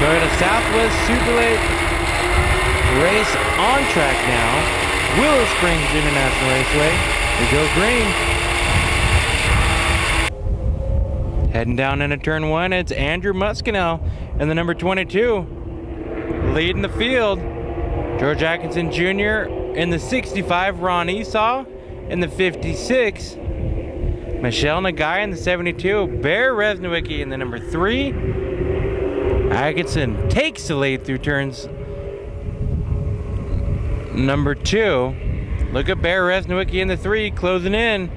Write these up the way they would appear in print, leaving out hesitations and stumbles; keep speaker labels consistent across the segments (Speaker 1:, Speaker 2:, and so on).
Speaker 1: Toyota Southwest Superlate race on track now. Willow Springs International Raceway. We go green. Heading down into turn one, it's Andrew Muscanel in the number 22. Leading the field. George Atkinson Jr. in the 65. Ron Esau in the 56. Michelle Nagai in the 72. Bear Resnowicki in the number 3. Atkinson takes the lead through turns number 2. Look at Bear Resnowicki in the 3, closing in.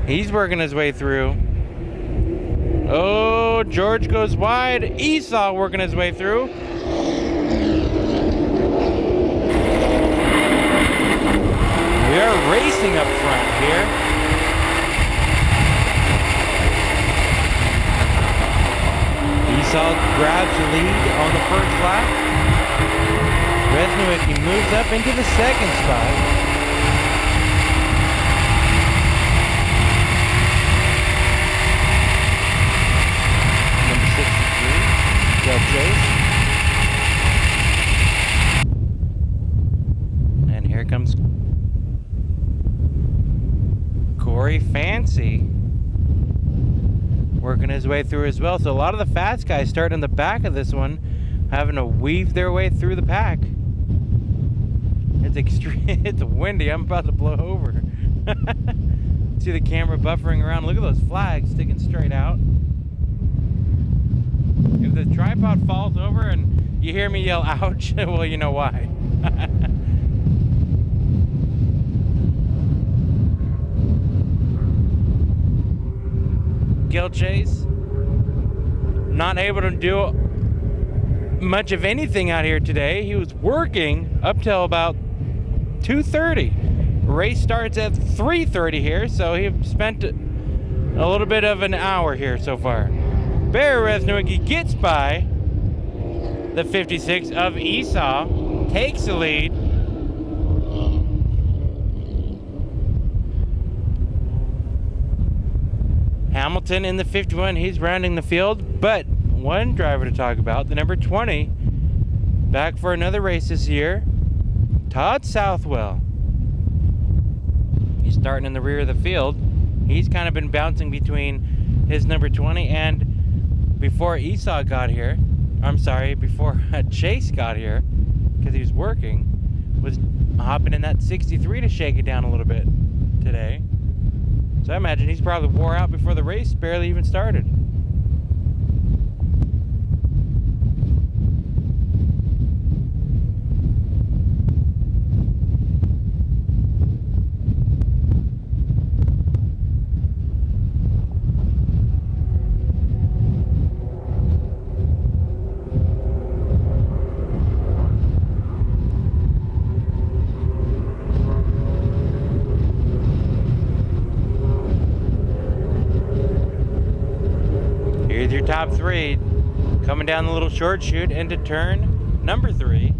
Speaker 1: He's working his way through. Oh, George goes wide. Esau working his way through. We are racing up front here. Esau grabs the lead on the first lap. Resnowicki moves up into the second spot. Number 63, Del Chase. And here comes Corey Fancy, working his way through as well. So a lot of the fast guys starting in the back of this one, having to weave their way through the pack. It's extreme. It's windy. I'm about to blow over. See the camera buffering around. Look at those flags sticking straight out. If the tripod falls over and you hear me yell ouch, well, you know why. Gil Chase not able to do much of anything out here today. He was working up till about 2:30. Race starts at 3:30 here, so he spent a little bit of an hour here so far. Bear Resnowicki gets by the 56 of Esau, takes the lead. Hamilton in the 51, he's rounding the field, but one driver to talk about, the number 20, back for another race this year, Todd Southwell. He's starting in the rear of the field. He's kind of been bouncing between his number 20 and before Esau got here, I'm sorry, before Chase got here, because he was working, was hopping in that 63 to shake it down a little bit today. So I imagine he's probably wore out before the race barely even started. Here's your top 3 coming down the little short chute into turn number 3.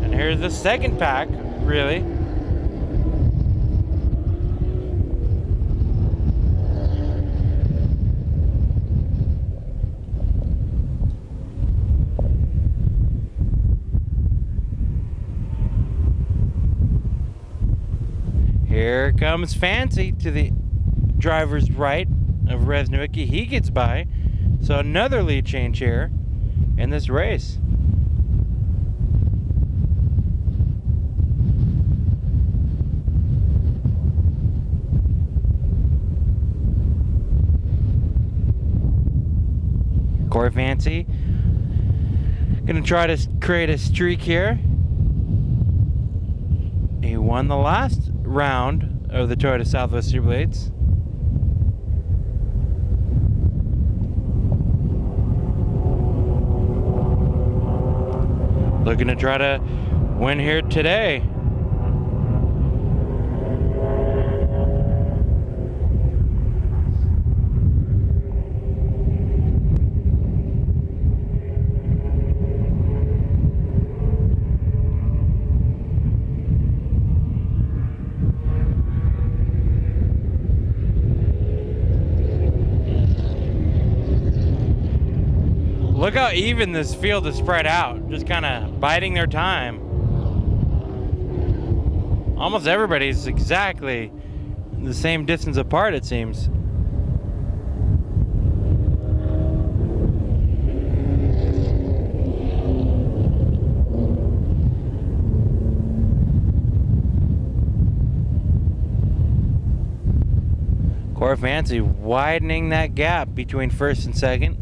Speaker 1: And here's the second pack, really. Here comes Fancy to the driver's right of Resnowicki. He gets by. So another lead change here in this race. Corey Fancy gonna try to create a streak here. He won the last round of the Toyota Southwest Superlates. Looking to try to win here today. Look how even this field is spread out, just kind of biding their time. Almost everybody's exactly the same distance apart, it seems. Core Fancy widening that gap between first and second.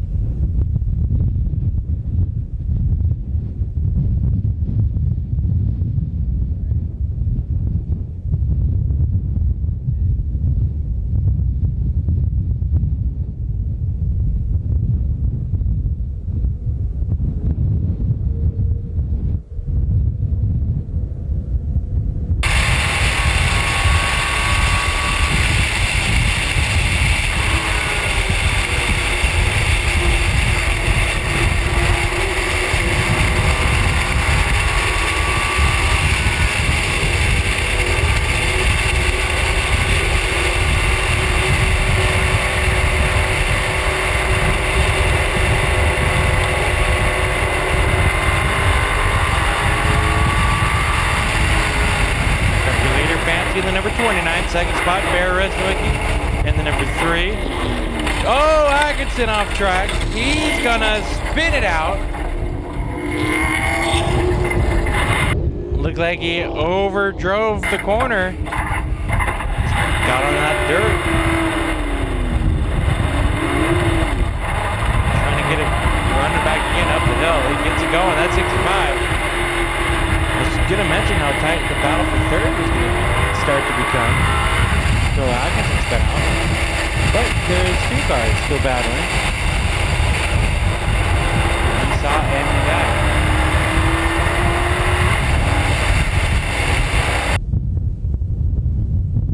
Speaker 1: In the number 29, second spot, Bear Resnowicki, and the number 3. Oh, Atkinson off track. He's gonna spin it out. Looked like he overdrove the corner. Got on that dirt. Trying to get it running back again up the hill. He gets it going. That's 65. I was gonna mention how tight the battle for third was gonna start to become. So Atkinson's been out. But there's 2 cars still battling. Esau and Guy.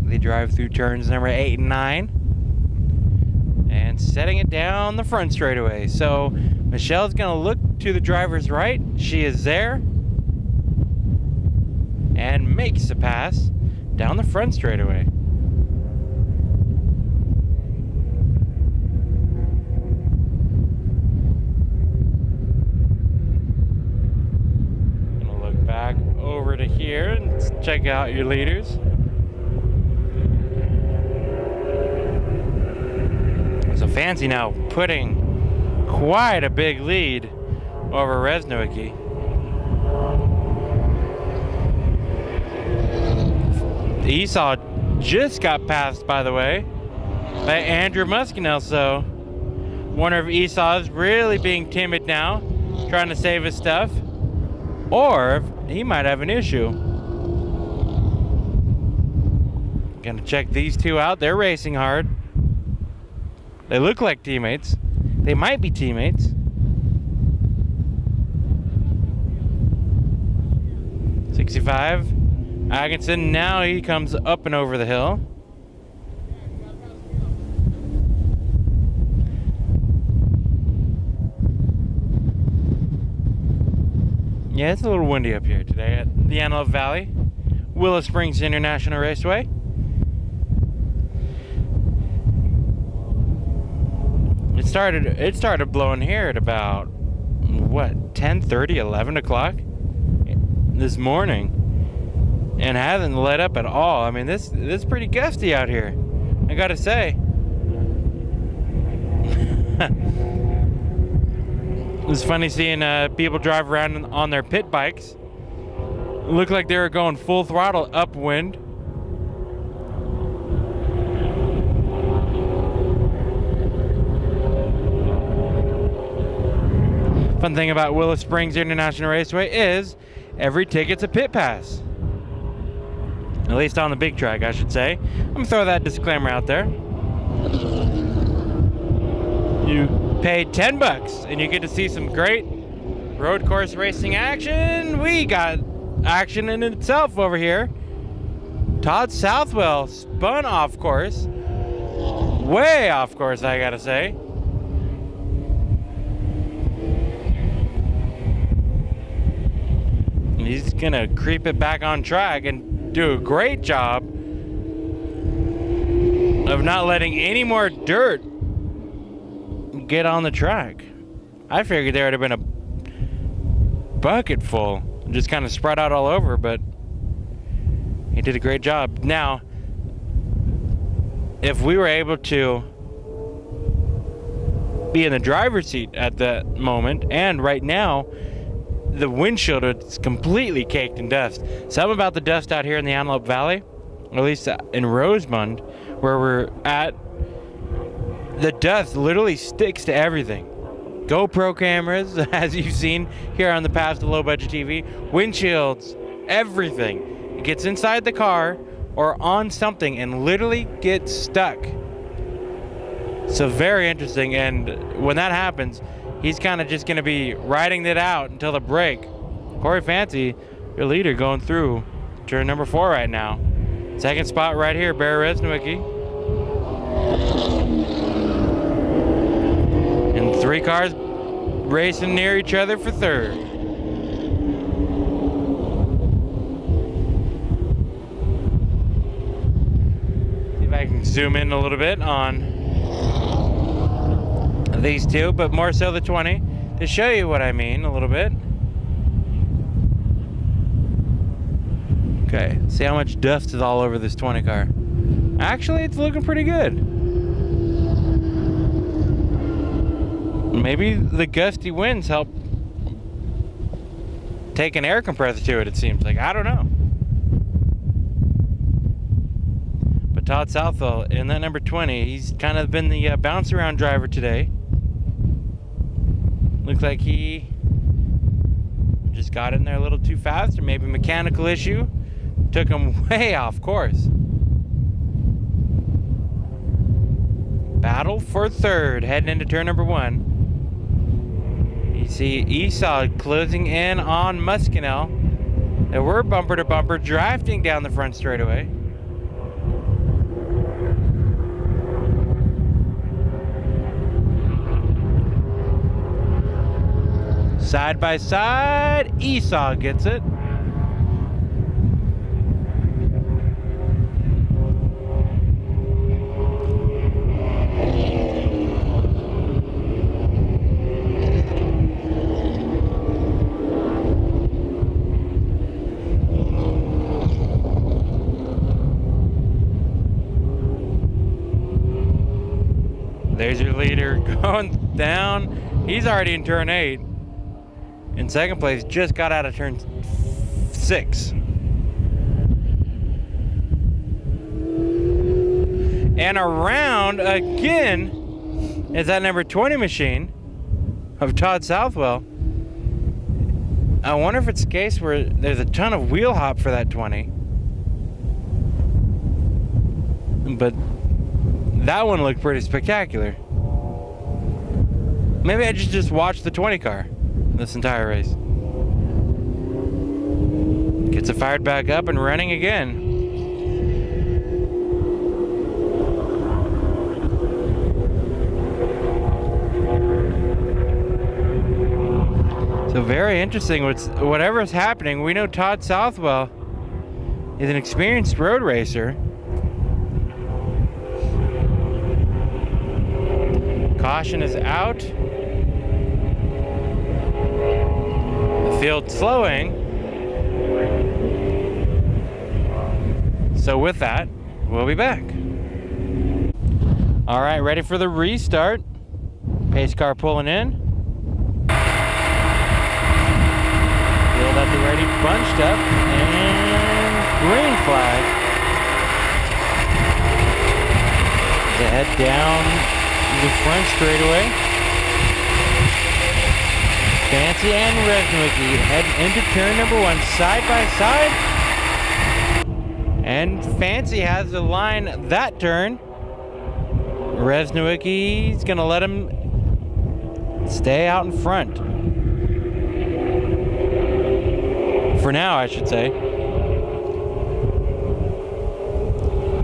Speaker 1: They drive through turns number 8 and 9. And setting it down the front straightaway. So Michelle's gonna look to the driver's right. She is there. And makes the pass down the front straightaway. Gonna look back over to here and check out your leaders. So Fancy now putting quite a big lead over Resnowicki. Esau just got passed, by the way, by Andrew Muskinell, so wonder if Esau's really being timid now, trying to save his stuff, or if he might have an issue. Gonna check these 2 out. They're racing hard. They look like teammates. They might be teammates. 65. Atkinson, now he comes up and over the hill. Yeah, it's a little windy up here today at the Antelope Valley, Willow Springs International Raceway. It started blowing here at about, what, 10:30, 11 o'clock this morning. And hasn't let up at all. I mean, this is pretty gusty out here, I gotta say. It was funny seeing people drive around on their pit bikes. It looked like they were going full throttle upwind. Fun thing about Willow Springs International Raceway is every ticket's a pit pass. At least on the big track, I should say. I'm gonna throw that disclaimer out there. You pay 10 bucks and you get to see some great road course racing action. We got action in itself over here. Todd Southwell spun off course. Way off course, I gotta say. He's gonna creep it back on track and do a great job of not letting any more dirt get on the track. I figured there would have been a bucket full, just kind of spread out all over, but he did a great job. Now, if we were able to be in the driver's seat at that moment, and right now, the windshield is completely caked in dust. Something about the dust out here in the Antelope Valley, or at least in Rosemond, where we're at, the dust literally sticks to everything. GoPro cameras, as you've seen here on the Path to Low Budget TV, windshields, everything. It gets inside the car or on something and literally gets stuck. So very interesting, and when that happens, he's kind of just going to be riding it out until the break. Corey Fancy, your leader, going through turn number 4 right now. Second spot right here, Barry Resnowicki. And 3 cars racing near each other for third. See if I can zoom in a little bit on these two, but more so the 20, to show you what I mean a little bit. Okay, see how much dust is all over this 20 car. Actually, it's looking pretty good. Maybe the gusty winds help take an air compressor to it, it seems like. I don't know. But Todd Southwell in that number 20, he's kind of been the bounce around driver today. Looks like he just got in there a little too fast, or maybe a mechanical issue took him way off course. Battle for third, heading into turn number 1. You see Esau closing in on Muscanel. They were bumper to bumper, drafting down the front straightaway. Side by side, Esau gets it. There's your leader going down. He's already in turn 8. In second place, just got out of turn 6. And around again is that number 20 machine of Todd Southwell. I wonder if it's a case where there's a ton of wheel hop for that 20. But that one looked pretty spectacular. Maybe I just watched the 20 car this entire race. Gets it fired back up and running again. So very interesting. Whatever's happening, we know Todd Southwell is an experienced road racer. Caution is out. The field slowing. So with that, we'll be back. All right, ready for the restart. Pace car pulling in. Field at the ready, bunched up, and green flag. The head down the front straightaway. Fancy and Resnowicki heading into turn number 1, side by side. And Fancy has the line that turn. Resnowicki's gonna let him stay out in front. For now, I should say.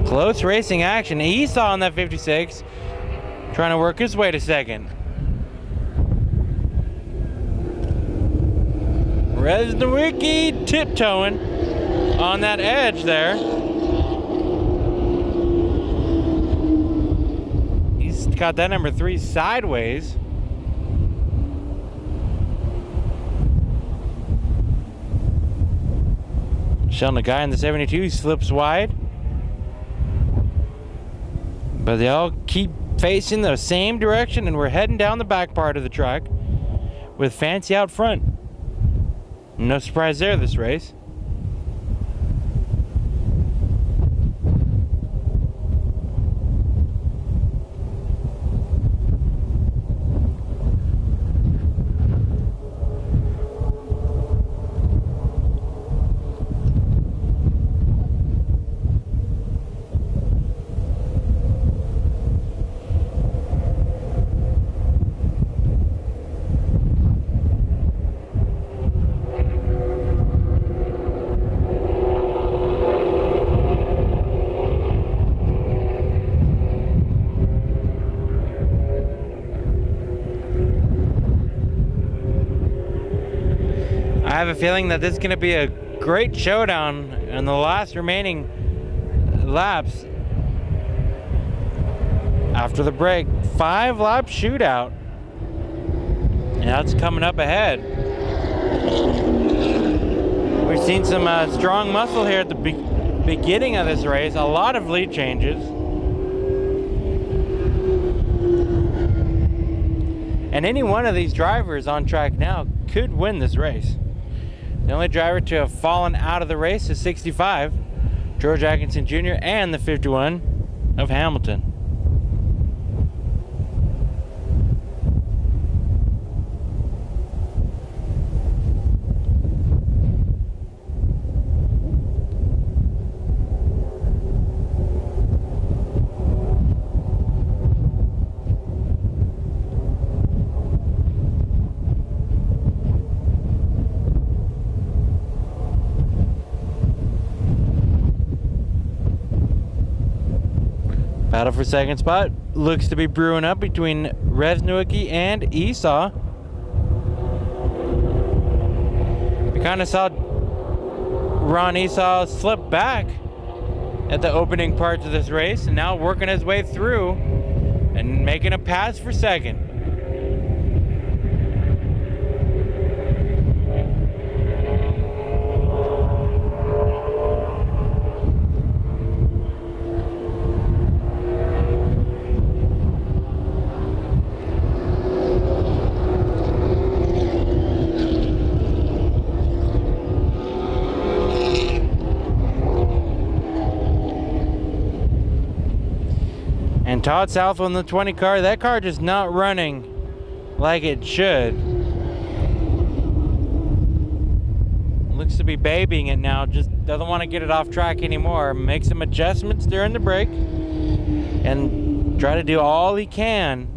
Speaker 1: Close racing action. Esau on that 56. Trying to work his way to second. Resnowicki tiptoeing on that edge there. He's got that number 3 sideways. Showing the guy in the 72 slips wide. But they all keep facing the same direction, and we're heading down the back part of the track with Fancy out front. No surprise there this race. I have a feeling that this is going to be a great showdown in the last remaining laps after the break. 5-lap shootout. And that's coming up ahead. We've seen some strong muscle here at the beginning of this race. A lot of lead changes. And any one of these drivers on track now could win this race. The only driver to have fallen out of the race is 65, George Atkinson Jr., and the 51 of Hamilton. Battle for second spot looks to be brewing up between Resnowicki and Esau. We kind of saw Ron Esau slip back at the opening parts of this race, and now working his way through and making a pass for second. And Todd Southwell in the 20 car, that car just not running like it should. Looks to be babying it now, just doesn't want to get it off track anymore. Make some adjustments during the break and try to do all he can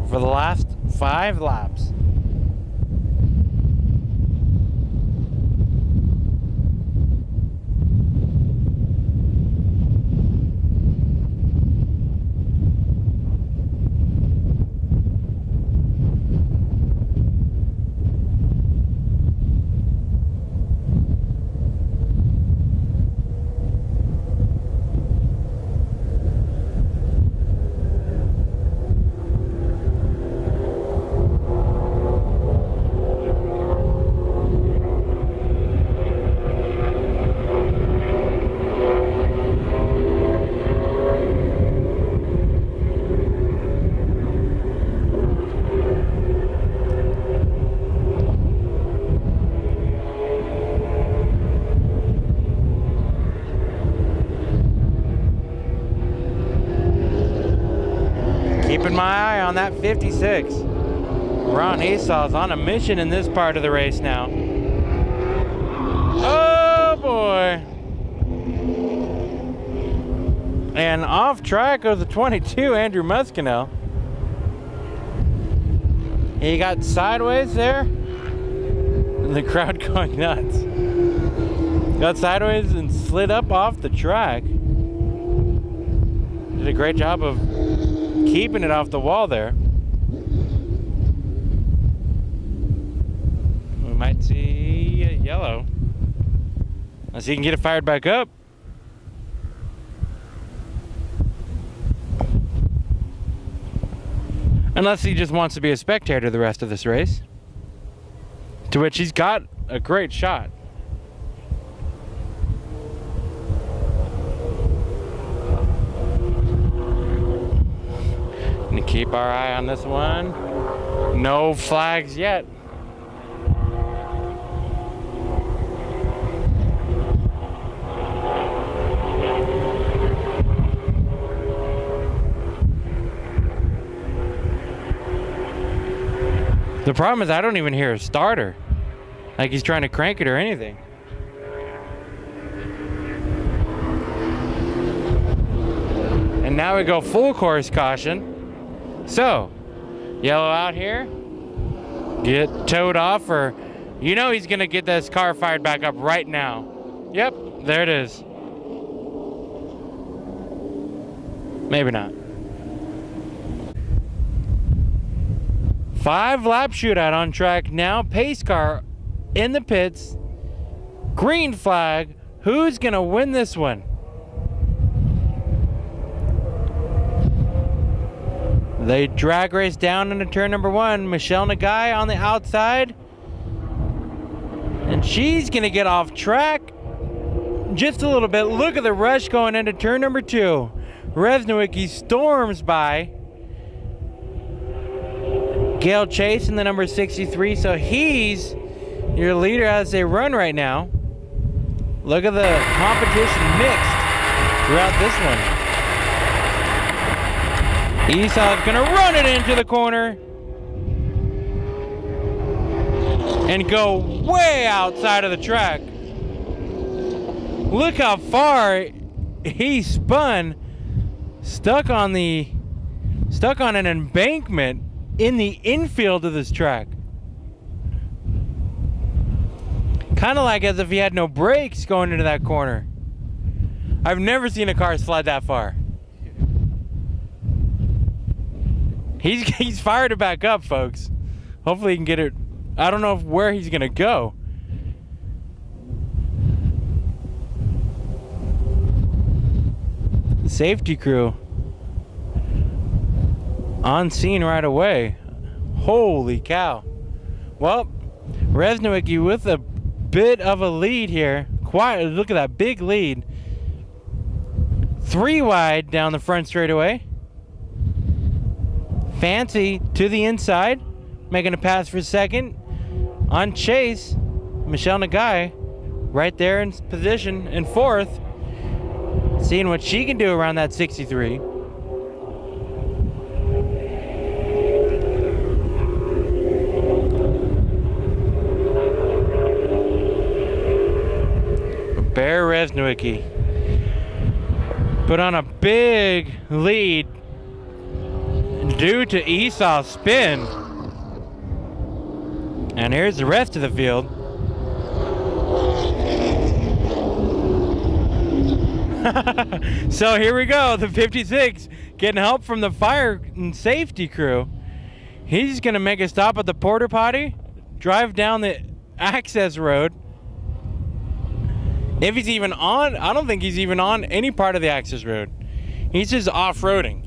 Speaker 1: for the last 5 laps. Keeping my eye on that 56. Ron Esau's on a mission in this part of the race now. Oh boy. And off track goes the 22, Andrew Muscanel. He got sideways there. And the crowd going nuts. Got sideways and slid up off the track. Did a great job of keeping it off the wall there. We might see a yellow. Unless he can get it fired back up. Unless he just wants to be a spectator the rest of this race. To which he's got a great shot. Keep our eye on this one. No flags yet. The problem is I don't even hear a starter. Like he's trying to crank it or anything. And now we go full course caution. So, yellow out here. Get towed off, or you know he's gonna get this car fired back up right now. Yep, there it is. Maybe not. 5-lap shootout on track now. Pace car in the pits. Green flag. Who's gonna win this one? They drag race down into turn number 1. Michelle Nagai on the outside. And she's gonna get off track just a little bit. Look at the rush going into turn number 2. Resnowicki storms by Gail Chase in the number 63. So he's your leader as they run right now. Look at the competition mixed throughout this one. Esau's gonna run it into the corner and go way outside of the track. Look how far he spun, stuck on an embankment in the infield of this track. Kind of like as if he had no brakes going into that corner. I've never seen a car slide that far. He's fired it back up, folks. Hopefully he can get it. I don't know where he's gonna go. The safety crew on scene right away. Holy cow. Well, Resnowicki with a bit of a lead here. Quiet, look at that big lead. 3 wide down the front straightaway. Fancy to the inside, making a pass for second. On Chase, Michelle Nagai right there in position in 4th. Seeing what she can do around that 63. Bear Resnowicki put on a big lead due to Esau's spin. And here's the rest of the field. So here we go, the 56 getting help from the fire and safety crew. He's gonna make a stop at the porta potty, drive down the access road. If he's even on, I don't think he's even on any part of the access road. He's just off-roading.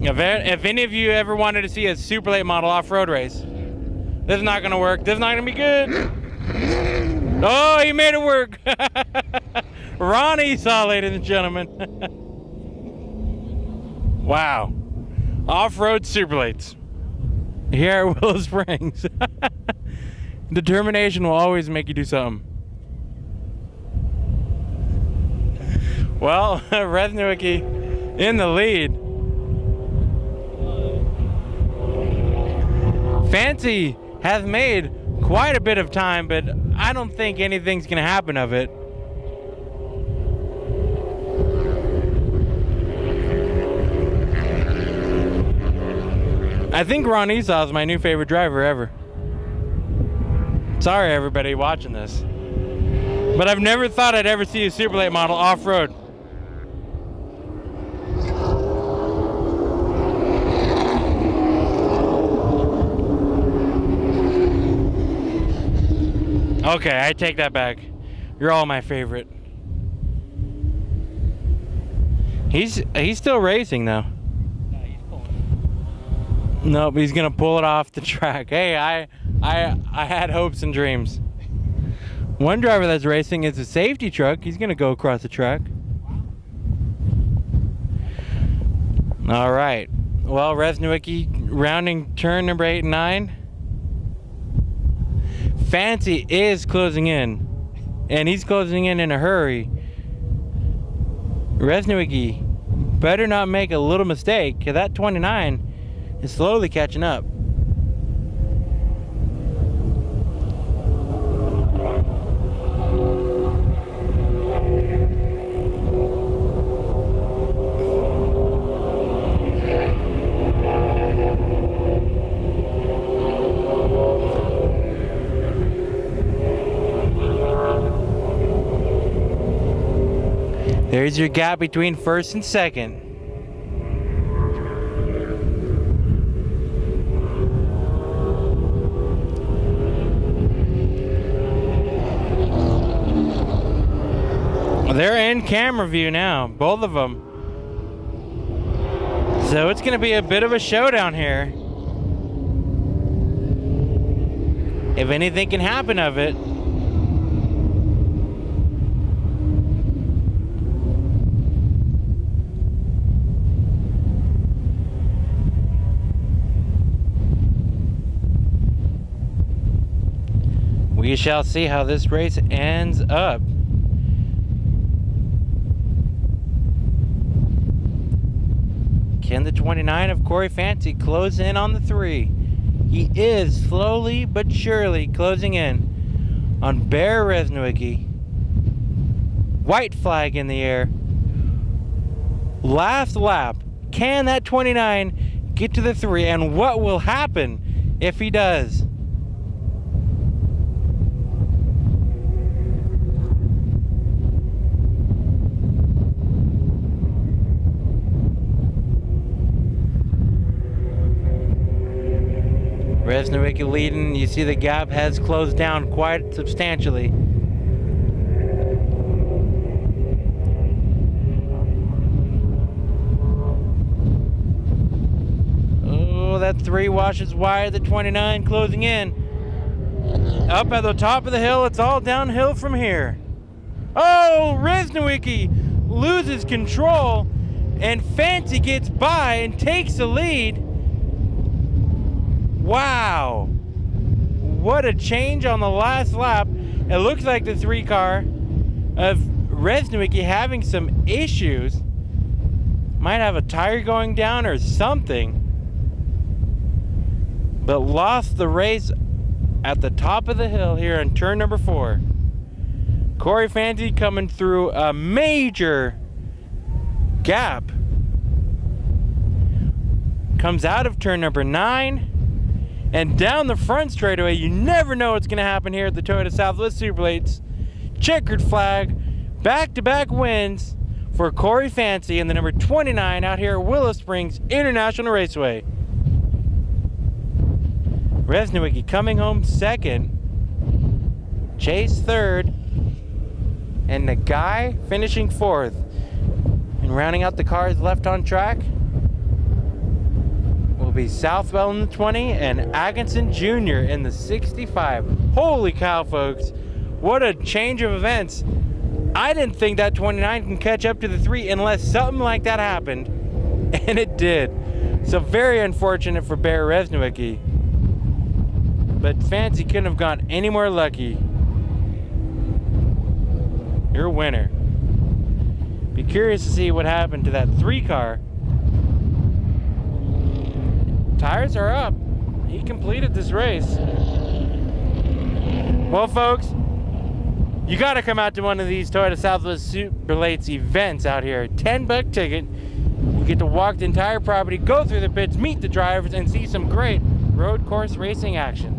Speaker 1: If any of you ever wanted to see a Superlate model off-road race, this is not gonna work. This is not gonna be good. Oh, he made it work. Ron Esau, ladies and gentlemen. Wow. Off-road Superlates here at Willow Springs. Determination will always make you do something. Well, Resnowicki in the lead. Fancy has made quite a bit of time, but I don't think anything's gonna happen of it. I think Ron Esau is my new favorite driver ever. Sorry everybody watching this, but I've never thought I'd ever see a Superlate model off-road. Okay, I take that back. You're all my favorite. He's still racing though.
Speaker 2: No, he's pulling.
Speaker 1: Nope, he's gonna pull it off the track. Hey, I had hopes and dreams. One driver that's racing is a safety truck. He's gonna go across the track.
Speaker 2: Wow.
Speaker 1: All right. Well, Resnowicki rounding turn number 8 and 9. Fancy is closing in, and he's closing in a hurry. Resnowicki better not make a little mistake, because that 29 is slowly catching up. There's your gap between first and second. They're in camera view now, both of them. So it's going to be a bit of a showdown here. If anything can happen of it. We shall see how this race ends up. Can the 29 of Corey Fancy close in on the 3? He is slowly but surely closing in on Bear Resnowicki. White flag in the air. Last lap. Can that 29 get to the 3? And what will happen if he does? Resnowicki leading. You see the gap has closed down quite substantially. Oh, that 3 washes wide. The 29 closing in. Up at the top of the hill. It's all downhill from here. Oh, Resnowicki loses control, and Fancy gets by and takes the lead. Wow, what a change on the last lap. It looks like the 3 car of Resnowicki having some issues. Might have a tire going down or something. But lost the race at the top of the hill here on turn number 4. Corey Fancy coming through a major gap. Comes out of turn number 9. And down the front straightaway. You never know what's going to happen here at the Toyota Southwest Superlates. Checkered flag. Back-to-back wins for Corey Fancy and the number 29 out here at Willow Springs International Raceway. Resnowicki coming home second. Chase third. And the guy finishing fourth. And rounding out the cars left on track will be Southwell in the 20 and Atkinson Jr. in the 65. Holy cow, folks. What a change of events. I didn't think that 29 can catch up to the 3 unless something like that happened. And it did. So very unfortunate for Bear Resnowicki. But Fancy couldn't have gone any more lucky. Your winner. Be curious to see what happened to that 3 car. Tires are up. He completed this race. Well, folks, you got to come out to one of these Toyota Southwest Superlates events out here. $10 ticket. You get to walk the entire property, go through the pits, meet the drivers, and see some great road course racing action.